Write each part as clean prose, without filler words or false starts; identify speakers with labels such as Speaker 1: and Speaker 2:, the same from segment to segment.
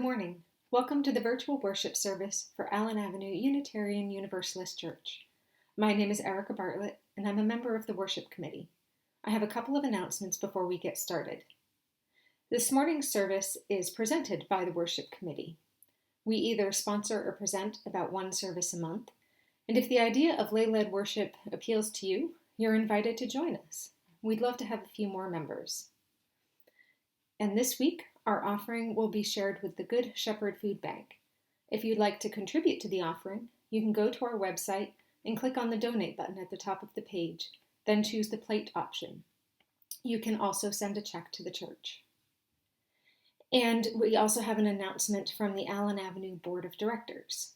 Speaker 1: morning. Welcome to the virtual worship service for Allen Avenue Unitarian Universalist Church. My name is Erica Bartlett, and I'm a member of the worship committee. I have a couple of announcements before we get started. This morning's service is presented by the worship committee. We either sponsor or present about one service a month, and if the idea of lay-led worship appeals to you, you're invited to join us. We'd love to have a few more members. And this week, our offering will be shared with the Good Shepherd Food Bank. If you'd like to contribute to the offering, you can go to our website and click on the donate button at the top of the page, then choose the plate option. You can also send a check to the church. And we also have an announcement from the Allen Avenue Board of Directors.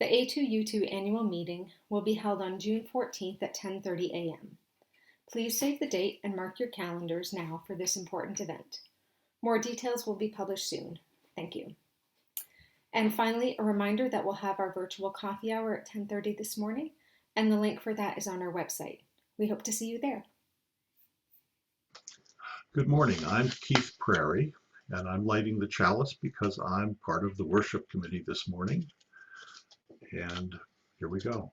Speaker 1: The A2U2 annual meeting will be held on June 14th at 10:30 a.m. Please save the date and mark your calendars now for this important event. More details will be published soon. Thank you. And finally, a reminder that we'll have our virtual coffee hour at 10:30 this morning, and the link for that is on our website. We hope to see you there.
Speaker 2: Good morning. I'm Keith Prairie, and I'm lighting the chalice because I'm part of the worship committee this morning. And here we go.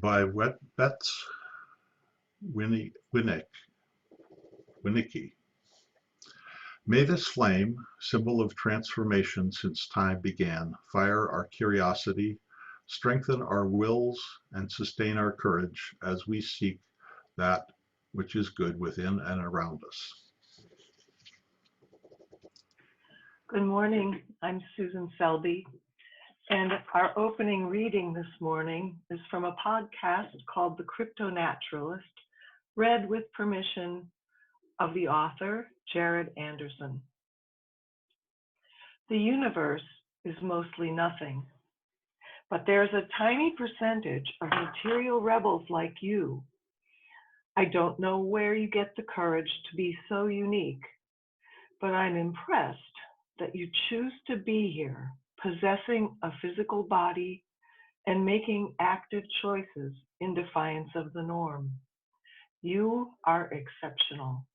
Speaker 2: By Betts Winnicky. May this flame, symbol of transformation since time began, fire our curiosity, strengthen our wills, and sustain our courage as we seek that which is good within and around us.
Speaker 3: Good morning. I'm Susan Selby, and our opening reading this morning is from a podcast called The Crypto Naturalist, read with permission of the author, Jared Anderson. The universe is mostly nothing, but there's a tiny percentage of material rebels like you. I don't know where you get the courage to be so unique, but I'm impressed that you choose to be here, possessing a physical body and making active choices in defiance of the norm. You are exceptional.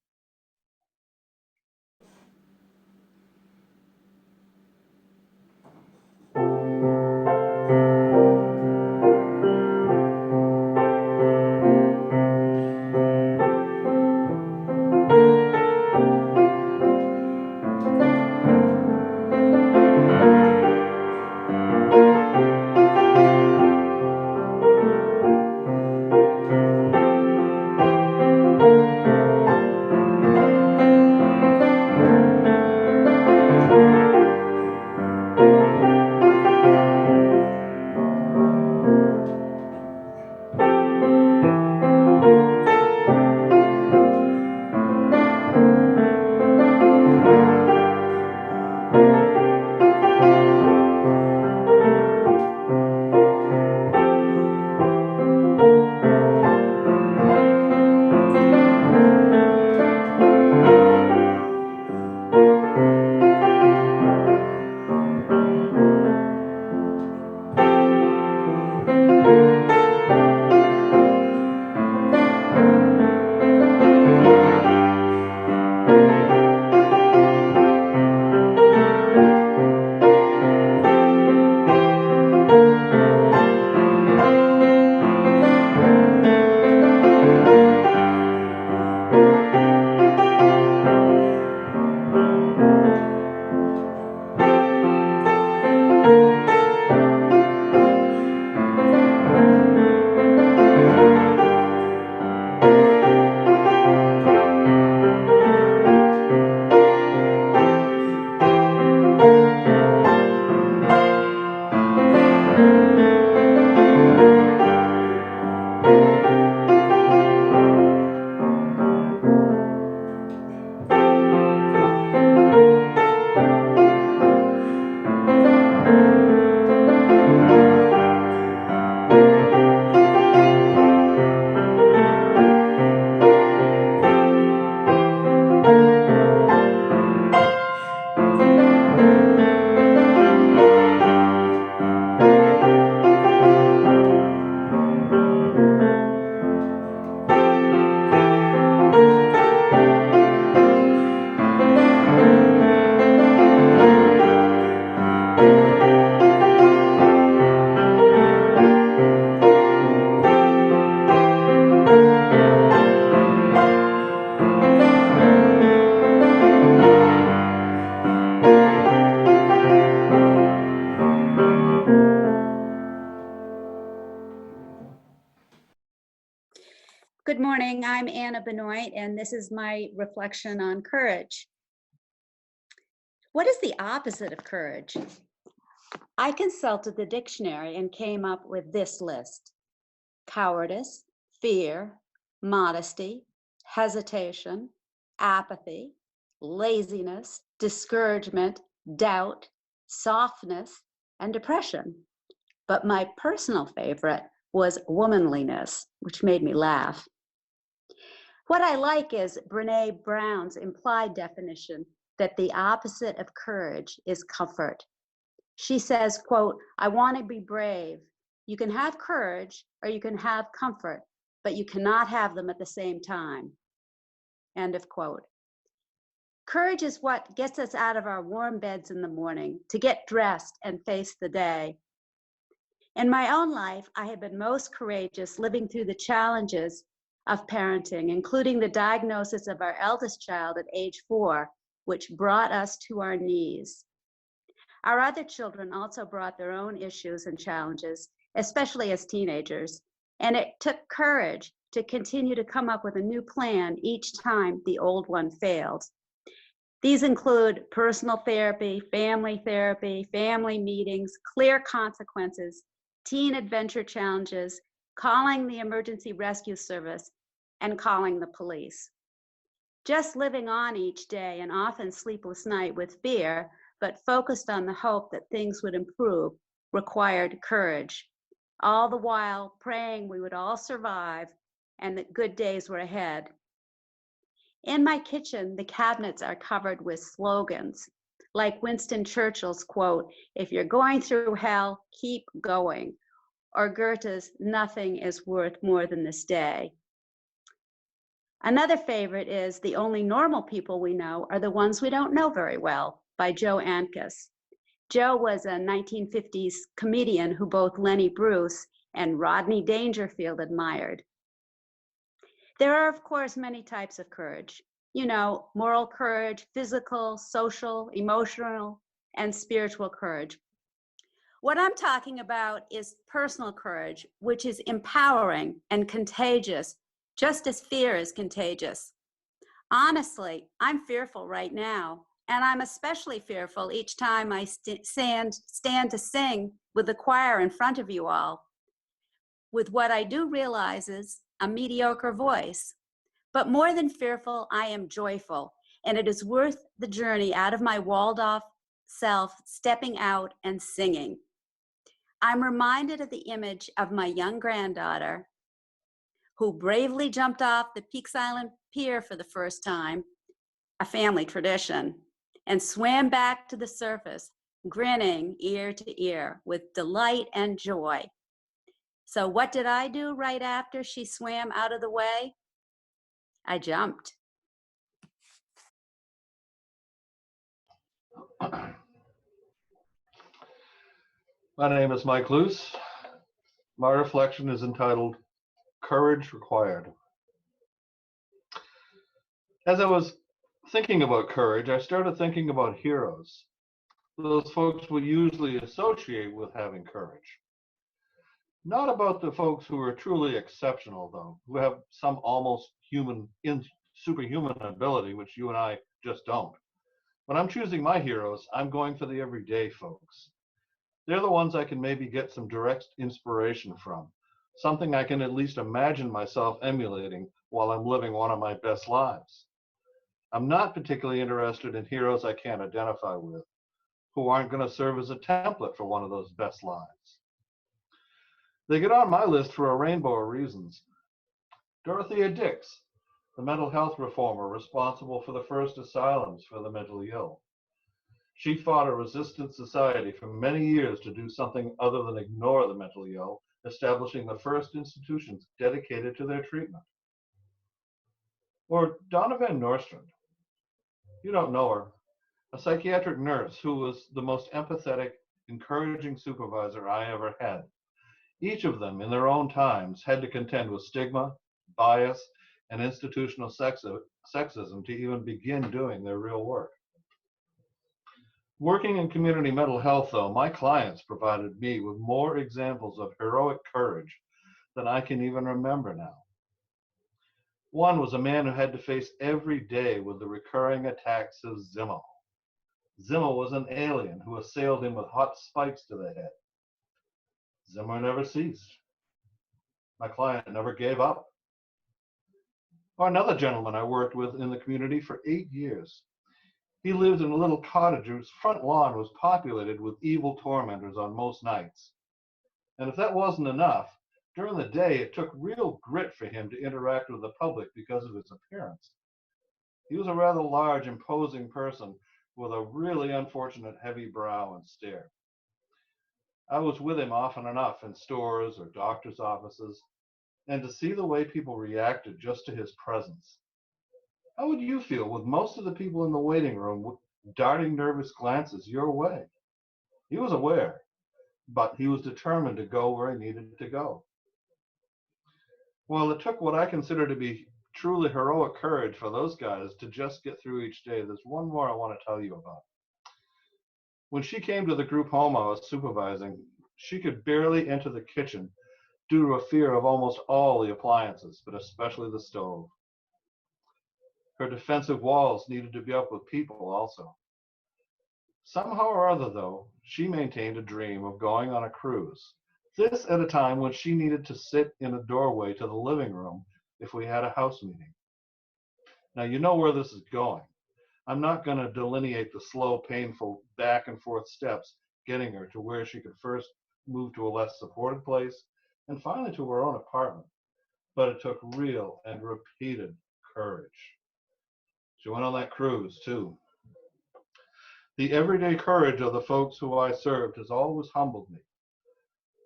Speaker 4: morning, I'm Anna Benoit, and this is my reflection on courage. What is the opposite of courage? I consulted the dictionary and came up with this list: cowardice, fear, modesty, hesitation, apathy, laziness, discouragement, doubt, softness, and depression. But my personal favorite was womanliness, which made me laugh. What I like is Brené Brown's implied definition that the opposite of courage is comfort. She says, quote, "I want to be brave. You can have courage or you can have comfort, but you cannot have them at the same time." End of quote. Courage is what gets us out of our warm beds in the morning to get dressed and face the day. In my own life, I have been most courageous living through the challenges of parenting, including the diagnosis of our eldest child at age 4, which brought us to our knees. Our other children also brought their own issues and challenges, especially as teenagers, and it took courage to continue to come up with a new plan each time the old one failed. These include personal therapy, family meetings, clear consequences, teen adventure challenges, calling the emergency rescue service, and calling the police. Just living on each day, an often sleepless night with fear, but focused on the hope that things would improve, required courage. All the while praying we would all survive and that good days were ahead. In my kitchen, the cabinets are covered with slogans, like Winston Churchill's quote, "If you're going through hell, keep going," or Goethe's, "Nothing is worth more than this day." Another favorite is "The only normal people we know are the ones we don't know very well," by Joe Ankus. Joe was a 1950s comedian who both Lenny Bruce and Rodney Dangerfield admired. There are, of course, many types of courage. You know, moral courage, physical, social, emotional, and spiritual courage. What I'm talking about is personal courage, which is empowering and contagious, just as fear is contagious. Honestly, I'm fearful right now, and I'm especially fearful each time I stand to sing with the choir in front of you all, with what I do realize is a mediocre voice. But more than fearful, I am joyful, and it is worth the journey out of my walled-off self, stepping out and singing. I'm reminded of the image of my young granddaughter, who bravely jumped off the Peaks Island Pier for the first time, a family tradition, and swam back to the surface, grinning ear to ear with delight and joy. So what did I do right after she swam out of the way? I jumped.
Speaker 5: My name is Mike Luce. My reflection is entitled Courage Required. As I was thinking about courage, I started thinking about heroes, those folks we usually associate with having courage. Not about the folks who are truly exceptional, though, who have some almost superhuman ability, which you and I just don't. When I'm choosing my heroes, I'm going for the everyday folks. They're the ones I can maybe get some direct inspiration from, something I can at least imagine myself emulating while I'm living one of my best lives. I'm not particularly interested in heroes I can't identify with, who aren't going to serve as a template for one of those best lives. They get on my list for a rainbow of reasons. Dorothea Dix, the mental health reformer responsible for the first asylums for the mentally ill. She fought a resistant society for many years to do something other than ignore the mentally ill, establishing the first institutions dedicated to their treatment. Or Donna Van Nostrand. You don't know her. A psychiatric nurse who was the most empathetic, encouraging supervisor I ever had. Each of them, in their own times, had to contend with stigma, bias, and institutional sexism to even begin doing their real work. Working in community mental health, though, my clients provided me with more examples of heroic courage than I can even remember now. One was a man who had to face every day with the recurring attacks of Zimmel. Zimmel was an alien who assailed him with hot spikes to the head. Zimmer never ceased. My client never gave up. Or another gentleman I worked with in the community for 8 years. He lived in a little cottage whose front lawn was populated with evil tormentors on most nights. And if that wasn't enough, during the day it took real grit for him to interact with the public because of his appearance. He was a rather large, imposing person with a really unfortunate heavy brow and stare. I was with him often enough in stores or doctor's offices, and to see the way people reacted just to his presence. How would you feel with most of the people in the waiting room darting nervous glances your way? He was aware, but he was determined to go where he needed to go. Well, it took what I consider to be truly heroic courage for those guys to just get through each day. There's one more I want to tell you about. When she came to the group home I was supervising, she could barely enter the kitchen due to a fear of almost all the appliances, but especially the stove. Her defensive walls needed to be up with people also. Somehow or other, though, she maintained a dream of going on a cruise. This at a time when she needed to sit in a doorway to the living room if we had a house meeting. Now, you know where this is going. I'm not going to delineate the slow, painful back and forth steps getting her to where she could first move to a less supported place and finally to her own apartment. But it took real and repeated courage. She went on that cruise, too. The everyday courage of the folks who I served has always humbled me.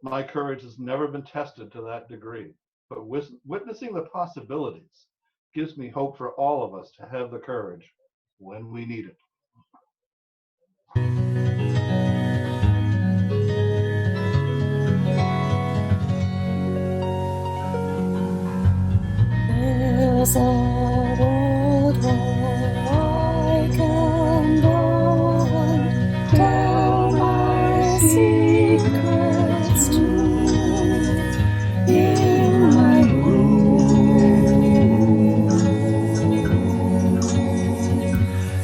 Speaker 5: My courage has never been tested to that degree, but witnessing the possibilities gives me hope for all of us to have the courage when we need it.
Speaker 6: There's a road where I can go and tell my secrets to in my room,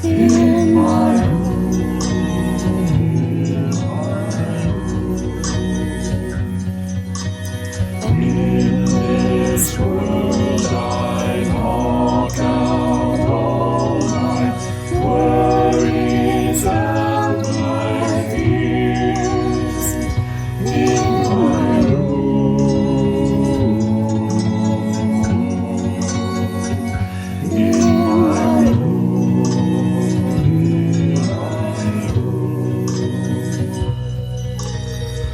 Speaker 6: in my room. In this world I walk out all my worries and my fears in my room, in my room,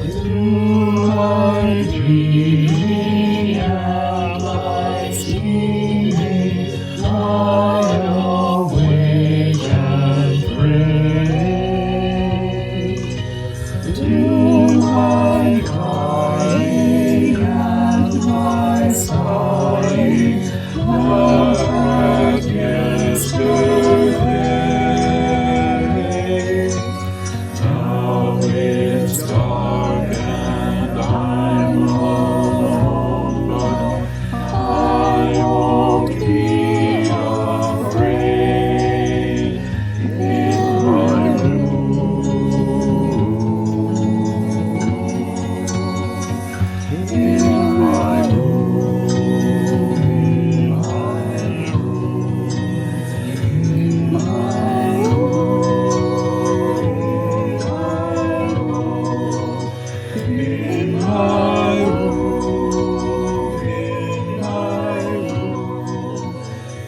Speaker 6: in my dreaming and my scheming, I awake and pray. Do my crying and my sighing like yesterday. Now it's dark and I'm alone, but I won't be afraid in my room, in my room, in my room, in my room. In my room, in my room,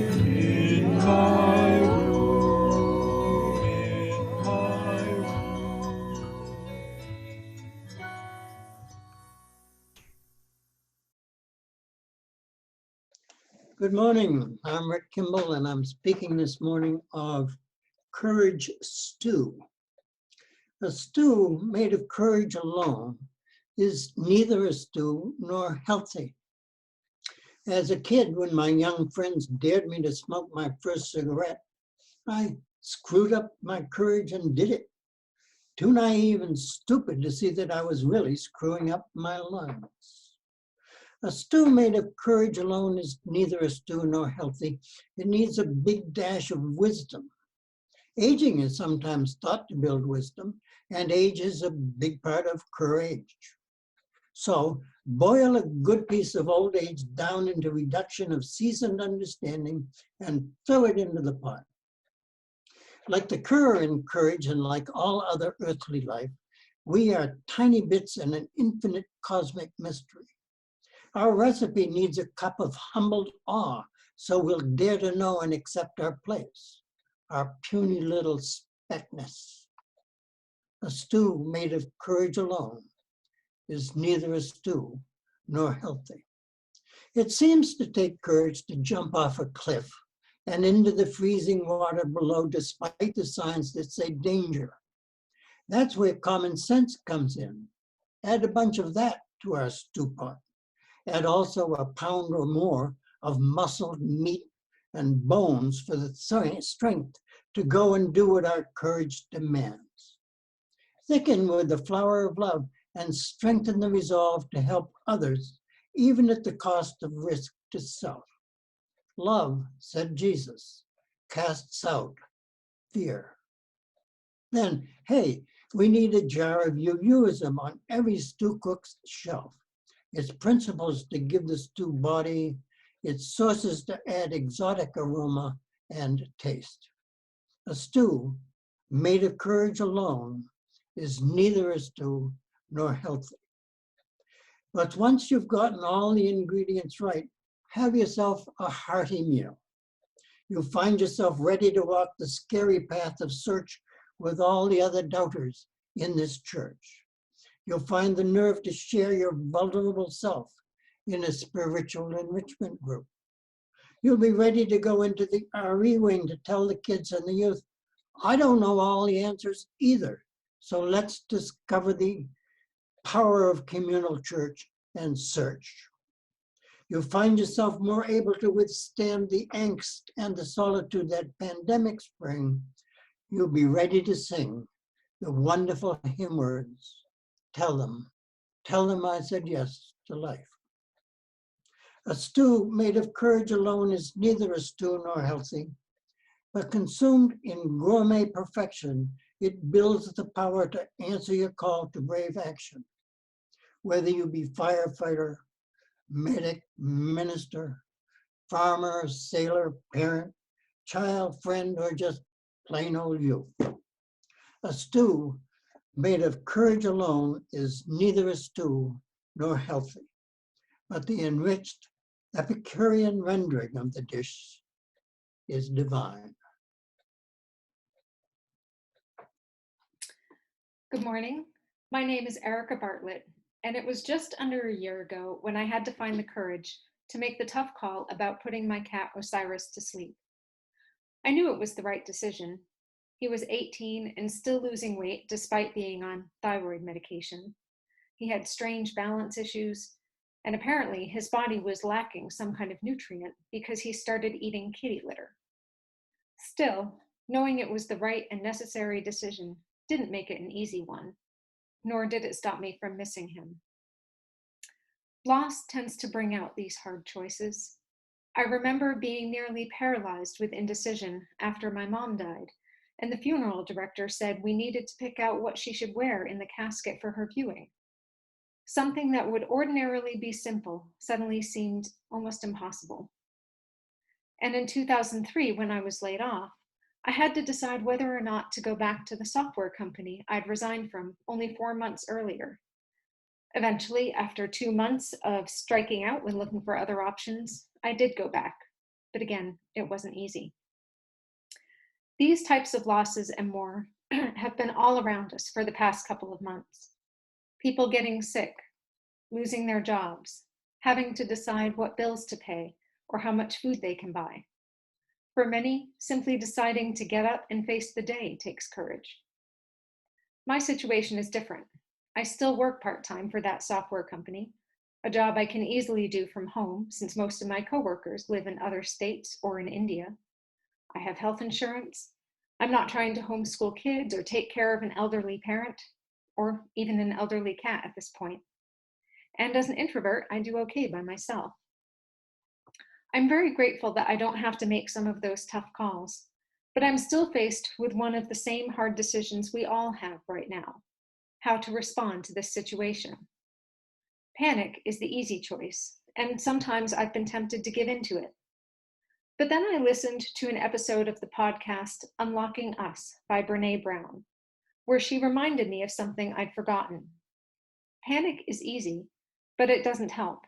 Speaker 6: in my room, in my room.
Speaker 7: Good morning. I'm Rick Kimball, and I'm speaking this morning of courage stew. A stew made of courage alone is neither a stew nor healthy. As a kid, when my young friends dared me to smoke my first cigarette, I screwed up my courage and did it. Too naive and stupid to see that I was really screwing up my lungs. A stew made of courage alone is neither a stew nor healthy. It needs a big dash of wisdom. Aging is sometimes thought to build wisdom, and age is a big part of courage. So boil a good piece of old age down into reduction of seasoned understanding and throw it into the pot. Like the cur in courage and like all other earthly life, we are tiny bits in an infinite cosmic mystery. Our recipe needs a cup of humbled awe so we'll dare to know and accept our place, our puny little speckness. A stew made of courage alone is neither a stew nor healthy. It seems to take courage to jump off a cliff and into the freezing water below despite the signs that say danger. That's where common sense comes in. Add a bunch of that to our stew pot. Add also a pound or more of muscle, meat, and bones for the strength to go and do what our courage demands. Thicken with the flour of love and strengthen the resolve to help others, even at the cost of risk to self. Love, said Jesus, casts out fear. Then, hey, we need a jar of UUism on every stew cook's shelf. Its principles to give the stew body, its sources to add exotic aroma and taste. A stew made of courage alone is neither a stew nor healthy. But once you've gotten all the ingredients right, have yourself a hearty meal. You'll find yourself ready to walk the scary path of search with all the other doubters in this church. You'll find the nerve to share your vulnerable self in a spiritual enrichment group. You'll be ready to go into the RE wing to tell the kids and the youth, I don't know all the answers either, so let's discover the power of communal church and search. You'll find yourself more able to withstand the angst and the solitude that pandemics bring. You'll be ready to sing the wonderful hymn words. Tell them I said yes to life. A stew made of courage alone is neither a stew nor healthy, but consumed in gourmet perfection, it builds the power to answer your call to brave action. Whether you be firefighter, medic, minister, farmer, sailor, parent, child, friend, or just plain old youth. A stew made of courage alone is neither a stew nor healthy, but the enriched Epicurean rendering of the dish is divine.
Speaker 1: Good morning. My name is Erica Bartlett, and it was just under a year ago when I had to find the courage to make the tough call about putting my cat Osiris to sleep. I knew it was the right decision. He was 18 and still losing weight despite being on thyroid medication. He had strange balance issues, and apparently his body was lacking some kind of nutrient because he started eating kitty litter. Still, knowing it was the right and necessary decision didn't make it an easy one, nor did it stop me from missing him. Loss tends to bring out these hard choices. I remember being nearly paralyzed with indecision after my mom died, and the funeral director said we needed to pick out what she should wear in the casket for her viewing. Something that would ordinarily be simple suddenly seemed almost impossible. And in 2003, when I was laid off, I had to decide whether or not to go back to the software company I'd resigned from only 4 months earlier. Eventually, after 2 months of striking out when looking for other options, I did go back. But again, it wasn't easy. These types of losses and more have been all around us for the past couple of months. People getting sick, losing their jobs, having to decide what bills to pay or how much food they can buy. For many, simply deciding to get up and face the day takes courage. My situation is different. I still work part-time for that software company, a job I can easily do from home since most of my coworkers live in other states or in India. I have health insurance. I'm not trying to homeschool kids or take care of an elderly parent or even an elderly cat at this point. And as an introvert, I do okay by myself. I'm very grateful that I don't have to make some of those tough calls, but I'm still faced with one of the same hard decisions we all have right now: how to respond to this situation. Panic is the easy choice, and sometimes I've been tempted to give into it. But then I listened to an episode of the podcast Unlocking Us by Brene Brown, where she reminded me of something I'd forgotten. Panic is easy, but it doesn't help.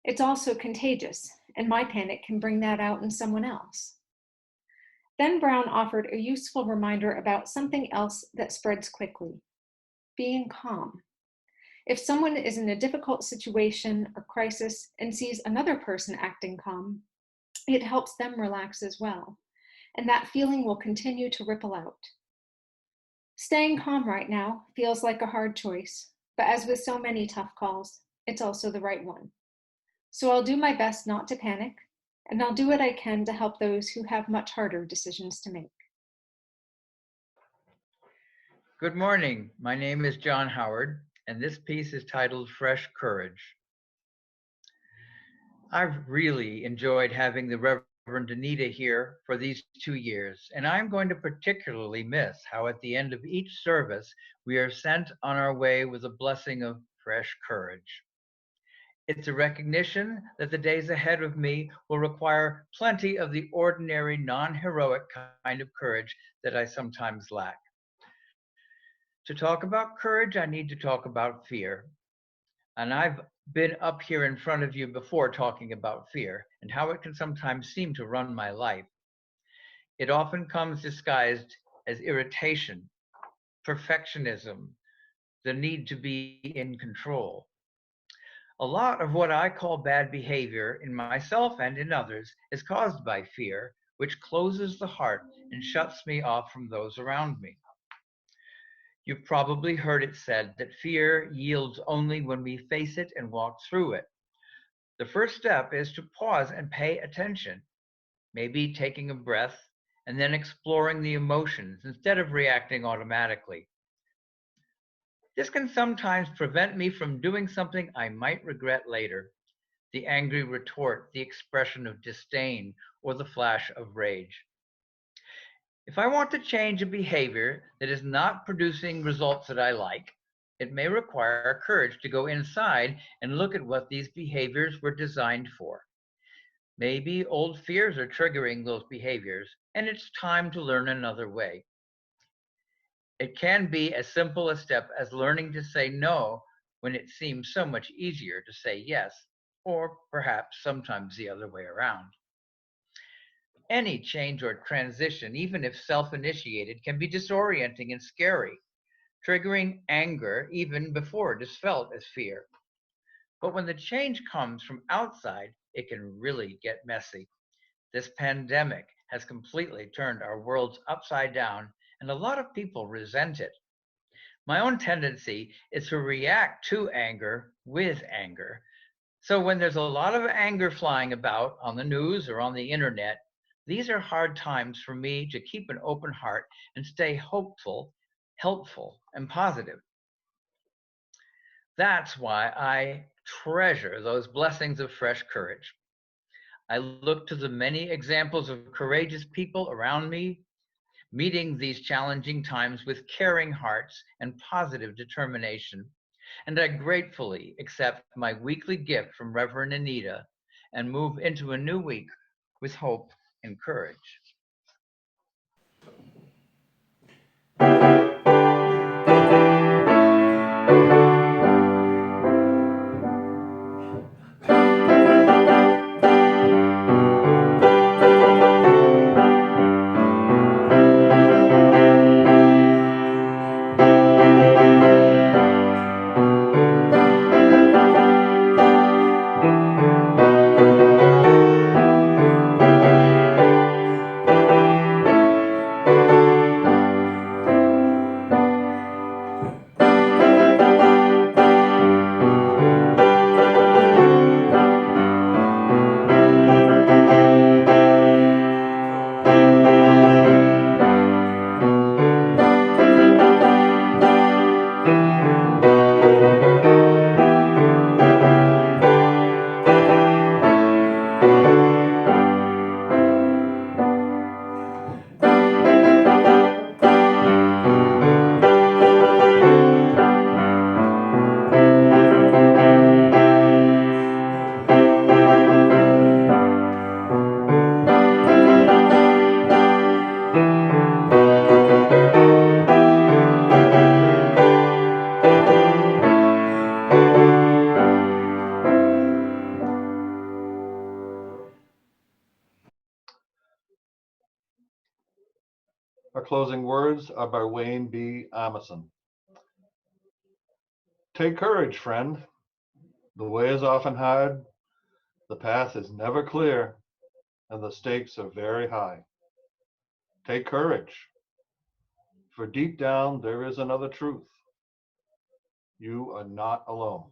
Speaker 1: It's also contagious, and my panic can bring that out in someone else. Then Brown offered a useful reminder about something else that spreads quickly: being calm. If someone is in a difficult situation or crisis and sees another person acting calm, it helps them relax as well, and that feeling will continue to ripple out. Staying calm right now feels like a hard choice, but as with so many tough calls, it's also the right one. So I'll do my best not to panic, and I'll do what I can to help those who have much harder decisions to make.
Speaker 8: Good morning. My name is John Howard, and this piece is titled Fresh Courage. I've really enjoyed having the Reverend Anita here for these 2 years, and I'm going to particularly miss how at the end of each service, we are sent on our way with a blessing of fresh courage. It's a recognition that the days ahead of me will require plenty of the ordinary, non-heroic kind of courage that I sometimes lack. To talk about courage, I need to talk about fear. And I've been up here in front of you before talking about fear and how it can sometimes seem to run my life. It often comes disguised as irritation, perfectionism, the need to be in control. A lot of what I call bad behavior in myself and in others is caused by fear, which closes the heart and shuts me off from those around me. You've probably heard it said that fear yields only when we face it and walk through it. The first step is to pause and pay attention, maybe taking a breath and then exploring the emotions instead of reacting automatically. This can sometimes prevent me from doing something I might regret later: the angry retort, the expression of disdain, or the flash of rage. If I want to change a behavior that is not producing results that I like, it may require courage to go inside and look at what these behaviors were designed for. Maybe old fears are triggering those behaviors, and it's time to learn another way. It can be as simple a step as learning to say no when it seems so much easier to say yes, or perhaps sometimes the other way around. Any change or transition, even if self-initiated, can be disorienting and scary, triggering anger even before it is felt as fear. But when the change comes from outside, it can really get messy. This pandemic has completely turned our worlds upside down, and a lot of people resent it. My own tendency is to react to anger with anger. So when there's a lot of anger flying about on the news or on the internet, these are hard times for me to keep an open heart and stay hopeful, helpful, and positive. That's why I treasure those blessings of fresh courage. I look to the many examples of courageous people around me, meeting these challenging times with caring hearts and positive determination. And I gratefully accept my weekly gift from Reverend Anita and move into a new week with hope and courage.
Speaker 5: Our closing words are by Wayne B. Amerson. Take courage, friend. The way is often hard, the path is never clear, and the stakes are very high. Take courage, for deep down there is another truth. You are not alone.